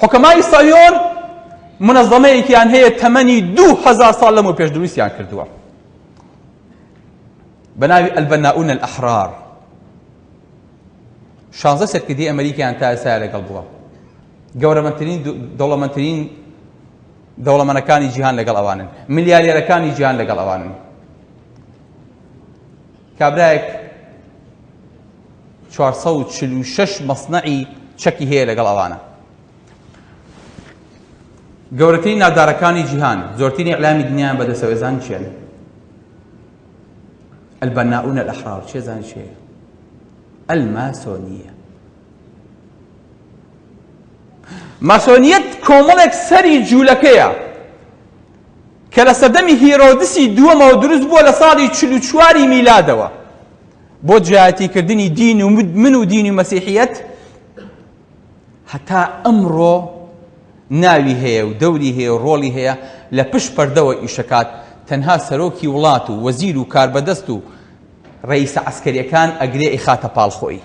حکەمای سایۆن منەظەمەیەکیان هەیە تەمەنی 2000 ساڵ لەمەوە پێش دروستیان کردووە بەناوی ئەلبەناؤون الأحرار. 16 سەرکردەی ئەمریکایان تا ئێستا لەگەڵ بووە. گەورەمەترین دەوڵەمەندترین دەوڵەمەندەکانی جیهان لەگەڵ ئەوانن، ملیاردێرەکانی جیهان لەگەڵ ئەوانن. کابرایەک 446 مەصنەعی چەکی هەیە لەگەڵ ئەوانە. گەورەترین ناودارەکانی جیهان، زۆرترین ئیعلامی دنیایان بەدەستەوێزان چیان؟ البناؤون الأحرار. چێزان چێ؟ الماسۆنیە. ماسۆنیەت کۆمەڵێک سەری جوولەکەیە کە لە سەردەمی هیرۆدسی دووەمەوە دروست بووە لە ساڵی 44 میلادەوە بۆ جیایەتیکردنی دین و من و دینی مەسیحیەت. هەتا ئەمڕۆ ناوی هەیە و دەوری هەیە و ڕۆڵی هەیە لە پشت پەردەوە ئیشەکات. تەنها سەرۆکی وڵات و وەزیر و کاربەدەست و ڕئیسە عەسکەریەکان ئەگرێ ئیخاتە پاڵخۆی.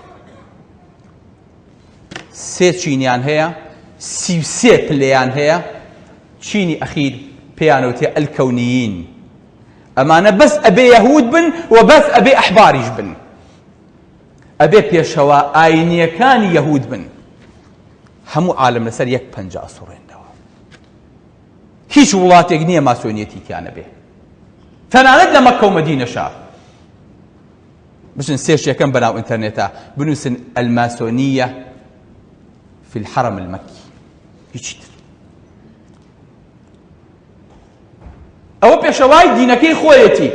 3 چینیان هەیە، 33 پلەیان هەیە. چینی ئەخیر پێیانەوتێ ئەلکەونیین. ئەمانە بەس ئەبێ یەهود بن و بەس ئەبێ ئەحباریش بن، ئەبێ پێشەوە ئاینیەکانی یەهود بن. هەموو عالم لەسەر یەک پەنجە ئەسوڕێنەوە. هیچ وڵاتێک نییە ماسۆنیەتیکیانە بێ، تەنانەت لە مەککە و مەدینەشا. بچن سێرچ یەکەم بەناو ئینتەرنێتە بنووسن الماسۆنیە في الحرم المكي. هیچی تر. ئەوە پێشەوای دینەکەی خۆیەتی.